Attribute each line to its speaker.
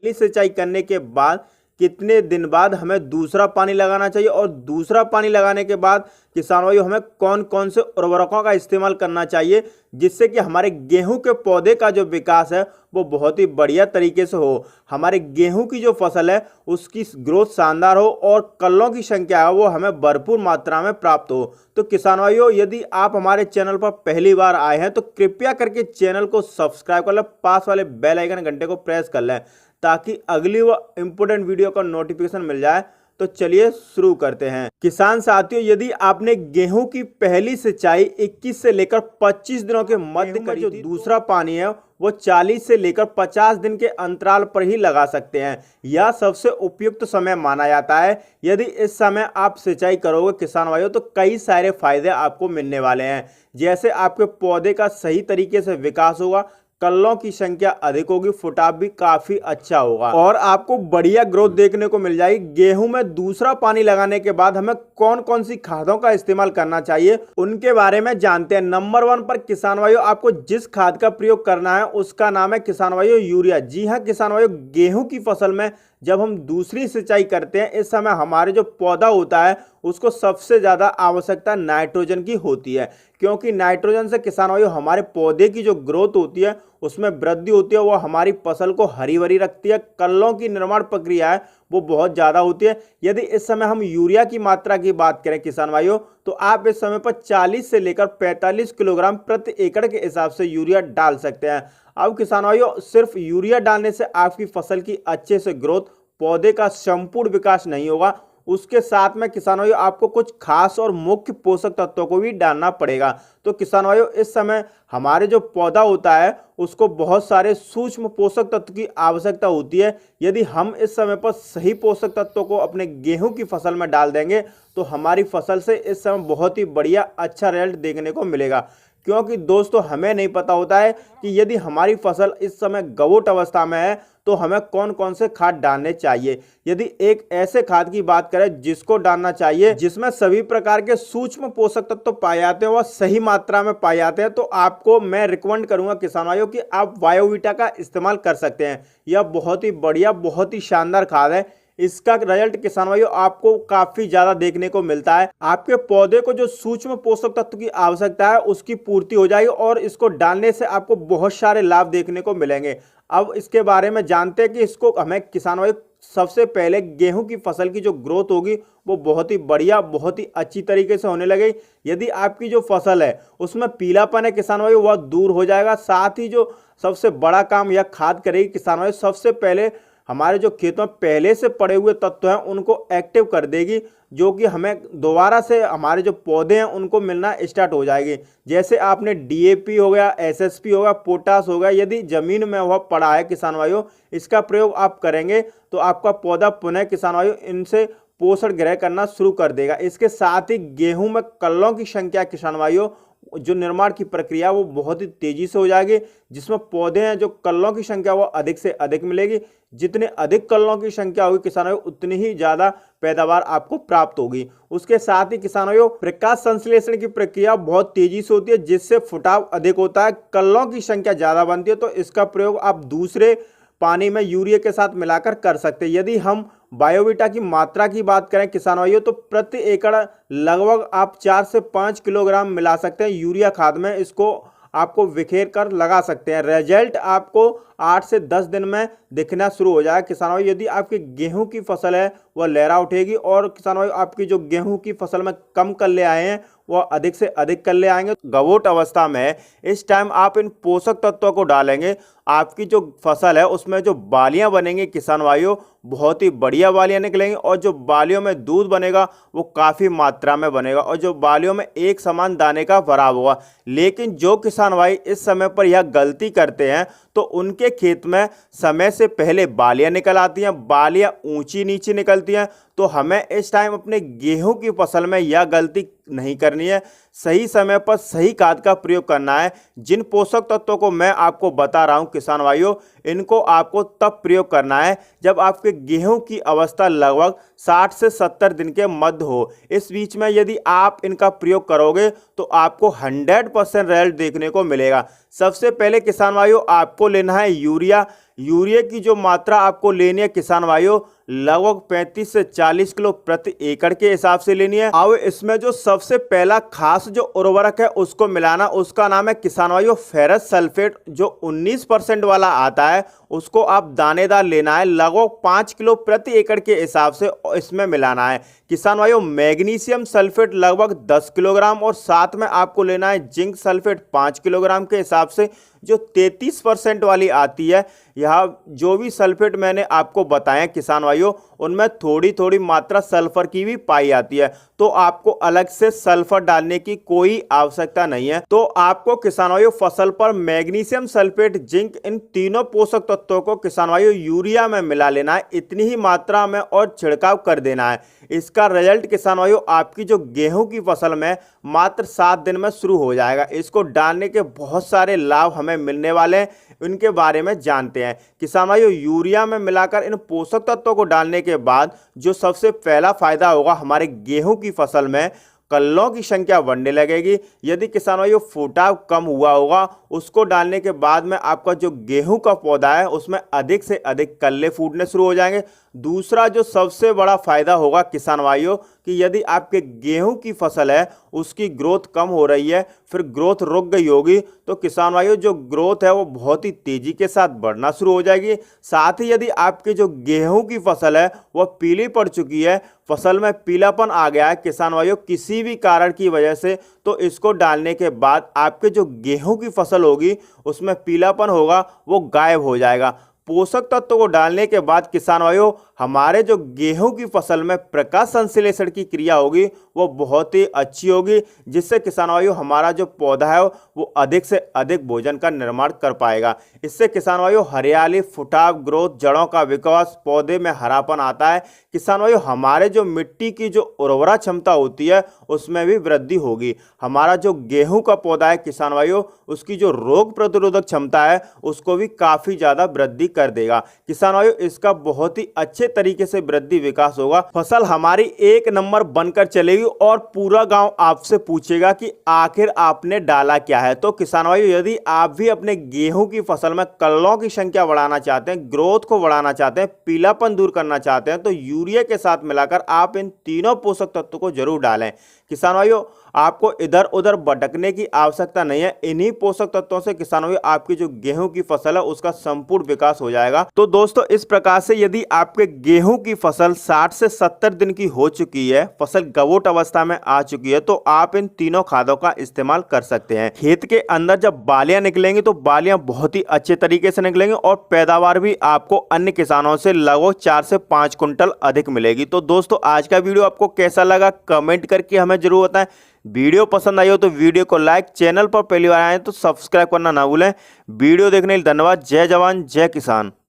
Speaker 1: पहली सिंचाई करने के बाद कितने दिन बाद हमें दूसरा पानी लगाना चाहिए और दूसरा पानी लगाने के बाद किसान भाइयों हमें कौन कौन से उर्वरकों का इस्तेमाल करना चाहिए जिससे कि हमारे गेहूं के पौधे का जो विकास है वो बहुत ही बढ़िया तरीके से हो, हमारे गेहूं की जो फसल है उसकी ग्रोथ शानदार हो और कल्लों की संख्या है वो हमें भरपूर मात्रा में प्राप्त हो। तो किसान भाइयों यदि आप हमारे चैनल पर पहली बार आए हैं तो कृपया करके चैनल को सब्सक्राइब कर लें, पास वाले बेल आइकन घंटे को प्रेस कर लें ताकि अगली वो इंपोर्टेंट वीडियो का नोटिफिकेशन मिल जाए। तो चलिए शुरू करते हैं। किसान साथियों यदि आपने गेहूं की पहली सिंचाई 21 से लेकर 25 दिनों के मध्य में जो दूसरा पानी है वो 40 से लेकर 50 दिन के अंतराल पर ही लगा सकते हैं। यह सबसे उपयुक्त समय माना जाता है। यदि इस समय आप सिंचाई करोगे किसान भाइयों तो कई सारे फायदे आपको मिलने वाले हैं, जैसे आपके पौधे का सही तरीके से विकास होगा, कल्लों की संख्या अधिक होगी, फुटाव भी काफी अच्छा होगा और आपको बढ़िया ग्रोथ देखने को मिल जाएगी। गेहूं में दूसरा पानी लगाने के बाद हमें कौन कौन सी खादों का इस्तेमाल करना चाहिए उनके बारे में जानते हैं। नंबर 1 पर किसान भाइयों आपको जिस खाद का प्रयोग करना है उसका नाम है किसान भाइयों यूरिया। जी हाँ किसान भाइयों, गेहूं की फसल में जब हम दूसरी सिंचाई करते हैं इस समय हमारे जो पौधा होता है उसको सबसे ज्यादा आवश्यकता नाइट्रोजन की होती है, क्योंकि नाइट्रोजन से किसान भाइयों हमारे पौधे की जो ग्रोथ होती है उसमें वृद्धि होती है, वो हमारी फसल को हरी भरी रखती है, कल्लों की निर्माण प्रक्रिया है वो बहुत ज़्यादा होती है। यदि इस समय हम यूरिया की मात्रा की बात करें किसान भाइयों तो आप इस समय पर 40 से लेकर 45 किलोग्राम प्रति एकड़ के हिसाब से यूरिया डाल सकते हैं। अब किसान भाइयों सिर्फ यूरिया डालने से आपकी फसल की अच्छे से ग्रोथ, पौधे का संपूर्ण विकास नहीं होगा, उसके साथ में किसान भाइयों आपको कुछ खास और मुख्य पोषक तत्वों को भी डालना पड़ेगा। तो किसान भाइयों इस समय हमारे जो पौधा होता है उसको बहुत सारे सूक्ष्म पोषक तत्व की आवश्यकता होती है। यदि हम इस समय पर सही पोषक तत्वों को अपने गेहूं की फसल में डाल देंगे तो हमारी फसल से इस समय बहुत ही बढ़िया अच्छा रिजल्ट देखने को मिलेगा, क्योंकि दोस्तों हमें नहीं पता होता है कि यदि हमारी फसल इस समय गवोट अवस्था में है तो हमें कौन कौन से खाद डालने चाहिए। यदि एक ऐसे खाद की बात करें जिसको डालना चाहिए जिसमें सभी प्रकार के सूक्ष्म पोषक तत्व तो पाए जाते हैं, वह सही मात्रा में पाए जाते हैं, तो आपको मैं रिकमेंड करूंगा किसान भाइयों कि आप बायोवीटा का इस्तेमाल कर सकते हैं। यह बहुत ही बढ़िया, बहुत ही शानदार खाद है। इसका रिजल्ट किसान भाइयों आपको काफी ज्यादा देखने को मिलता है। आपके पौधे को जो सूक्ष्म पोषक तत्व की आवश्यकता है उसकी पूर्ति हो जाएगी और इसको डालने से आपको बहुत सारे लाभ देखने को मिलेंगे। अब इसके बारे में जानते हैं कि इसको हमें किसान भाई सबसे पहले गेहूं की फसल की जो ग्रोथ होगी वो बहुत ही बढ़िया, बहुत ही अच्छी तरीके से होने लगेगी। यदि आपकी जो फसल है उसमें पीलापन है किसान भाई वह दूर हो जाएगा। साथ ही जो सबसे बड़ा काम यह खाद करेगी किसान भाई, सबसे पहले हमारे जो खेतों में पहले से पड़े हुए तत्व हैं उनको एक्टिव कर देगी, जो कि हमें दोबारा से हमारे जो पौधे हैं उनको मिलना स्टार्ट हो जाएगी। जैसे आपने डीएपी हो गया, एसएसपी हो गया, पोटास हो गया, यदि जमीन में वह पड़ा है किसान भाइयों इसका प्रयोग आप करेंगे तो आपका पौधा पुनः किसान भाइयों इनसे पोषण ग्रहण करना शुरू कर देगा। इसके साथ ही गेहूं में कल्लों की संख्या किसान भाइयों जो निर्माण की प्रक्रिया वो बहुत ही तेजी से हो जाएगी, जिसमें पौधे हैं जो कल्लों की संख्या वो अधिक से अधिक मिलेगी। जितने अधिक कल्लों की संख्या होगी किसानों उतनी ही ज्यादा पैदावार आपको प्राप्त होगी। उसके साथ ही किसानों प्रकाश संश्लेषण की प्रक्रिया बहुत तेजी से होती है, जिससे फुटाव अधिक होता है, कल्लों की संख्या ज्यादा बनती है। तो इसका प्रयोग आप दूसरे पानी में यूरिया के साथ मिलाकर कर सकते हैं। यदि हम बायोवीटा की मात्रा की बात करें किसान भाइयों तो प्रति एकड़ लगभग आप 4 से 5 किलोग्राम मिला सकते हैं यूरिया खाद में। इसको आपको बिखेर कर लगा सकते हैं। रिजल्ट आपको 8 से 10 दिन में दिखना शुरू हो जाएगा किसान भाई। यदि आपकी गेहूं की फसल है वह लहरा उठेगी और किसान भाई आपकी जो गेहूं की फसल में कम कल्ले आए हैं वह अधिक से अधिक कल्ले आएंगे। गवोट अवस्था में इस टाइम आप इन पोषक तत्वों को डालेंगे, आपकी जो फसल है उसमें जो बालियां बनेंगी किसान भाइयों बहुत ही बढ़िया बालियां निकलेंगी और जो बालियों में दूध बनेगा वो काफ़ी मात्रा में बनेगा और जो बालियों में एक समान दाने का भराव होगा। लेकिन जो किसान भाई इस समय पर यह गलती करते हैं तो उनके खेत में समय से पहले बालियां निकल आती हैं, बालियां ऊंची नीचे निकलती हैं। तो हमें इस टाइम अपने गेहूं की फसल में यह गलती नहीं करनी है, सही समय पर सही खाद का प्रयोग करना है। जिन पोषक तत्वों को मैं आपको बता रहा हूं किसान भाइयों इनको आपको तब प्रयोग करना है जब आपके गेहूं की अवस्था लगभग 60 से 70 दिन के मध्य हो। इस बीच में यदि आप इनका प्रयोग करोगे तो आपको 100% रिजल्ट देखने को मिलेगा। सबसे पहले किसान भाइयों आपको लेना है यूरिया। यूरिया की जो मात्रा आपको लेनी है किसान भाइयों, लगभग 35 से 40 किलो प्रति एकड़ के हिसाब से लेनी है। अब इसमें जो सबसे पहला खास जो उर्वरक है उसको मिलाना, उसका नाम है किसान भाइयों फेरस सल्फेट, जो 19% वाला आता है। उसको आप दानेदार लेना है, लगभग 5 किलो प्रति एकड़ के हिसाब से इसमें मिलाना है। किसान भाइयों मैग्नीशियम सल्फेट लगभग 10 किलोग्राम, और साथ में आपको लेना है जिंक सल्फेट 5 किलोग्राम के हिसाब से, जो 33% वाली आती है। यह जो भी सल्फेट मैंने आपको बताया किसान भाइयों, उनमें थोड़ी थोड़ी मात्रा सल्फर की भी पाई जाती है, तो आपको अलग से सल्फर डालने की कोई आवश्यकता नहीं है। तो आपको किसान भाइयों फसल पर मैग्नीशियम सल्फेट, जिंक, इन तीनों पोषक तत्वों को किसान भाइयों यूरिया में मिला लेना है, इतनी ही मात्रा में, और छिड़काव कर देना है। इसका रिजल्ट किसान भाइयों आपकी जो गेहूं की फसल में मात्र 7 दिन में शुरू हो जाएगा। इसको डालने के बहुत सारे लाभ हमें मिलने वाले हैं, इनके बारे में जानते हैं। किसान भाइयों यूरिया में मिलाकर इन पोषक तत्वों को डालने के बाद जो सबसे पहला फायदा होगा हमारे गेहूं की फसल में, कल्लों की संख्या बढ़ने लगेगी। यदि किसान भाइयों फुटाव कम हुआ होगा, उसको डालने के बाद में आपका जो गेहूं का पौधा है उसमें अधिक से अधिक कल्ले फूटने शुरू हो जाएंगे। दूसरा जो सबसे बड़ा फायदा होगा किसान भाइयों, कि यदि आपके गेहूं की फसल है उसकी ग्रोथ कम हो रही है, फिर ग्रोथ रुक गई होगी, तो किसान भाइयों जो ग्रोथ है वो बहुत ही तेजी के साथ बढ़ना शुरू हो जाएगी। साथ ही यदि आपकी जो गेहूं की फसल है वह पीली पड़ चुकी है, फसल में पीलापन आ गया है किसान भाइयों किसी भी कारण की वजह से, तो इसको डालने के बाद आपके जो गेहूं की फसल होगी उसमें पीलापन होगा वो गायब हो जाएगा। पोषक तत्वों को डालने के बाद किसान भाइयों हमारे जो गेहूं की फसल में प्रकाश संश्लेषण की क्रिया होगी वो बहुत ही अच्छी होगी, जिससे किसान भाइयों हमारा जो पौधा है वो अधिक से अधिक भोजन का निर्माण कर पाएगा। इससे किसान भाइयों हरियाली, फुटाव, ग्रोथ, जड़ों का विकास, पौधे में हरापन आता है। किसान भाइयों हमारे जो मिट्टी की जो उर्वरा क्षमता होती है उसमें भी वृद्धि होगी। हमारा जो गेहूं का पौधा है किसान भाइयों, उसकी जो रोग प्रतिरोधक क्षमता है उसको भी काफी ज्यादा वृद्धि कर देगा। किसान भाइयों इसका बहुत ही अच्छे तरीके से वृद्धि विकास होगा, फसल हमारी एक नंबर बनकर चलेगी, और पूरा गांव आपसे पूछेगा कि आखिर आपने डाला क्या है। तो किसान भाइयों यदि आप भी अपने गेहूं की फसल में कल्लों की संख्या बढ़ाना चाहते हैं, ग्रोथ को बढ़ाना चाहते हैं, पीलापन दूर करना चाहते हैं, तो यूरिया के साथ मिलाकर आप इन तीनों पोषक तत्वों को जरूर डालें। किसान भाइयों आपको इधर उधर भटकने की आवश्यकता नहीं है, इन्हीं पोषक तत्वों से किसान भाइयों आपकी जो गेहूं की फसल है उसका संपूर्ण विकास हो जाएगा। तो दोस्तों इस प्रकार से यदि आपके गेहूं की फसल 60 से 70 दिन की हो चुकी है, फसल गवोट अवस्था में आ चुकी है, तो आप इन तीनों खादों का इस्तेमाल कर सकते हैं। खेत के अंदर जब बालियां निकलेंगी तो बालियां बहुत ही अच्छे तरीके से निकलेंगी, और पैदावार भी आपको अन्य किसानों से लगभग 4 से 5 कुंटल अधिक मिलेगी। तो दोस्तों आज का वीडियो आपको कैसा लगा कमेंट करके हमें जरूर बताएं। वीडियो पसंद आई हो तो वीडियो को लाइक, चैनल पर पहली बार आए तो सब्सक्राइब करना ना भूलें। वीडियो देखने के लिए धन्यवाद। जय जवान जय किसान।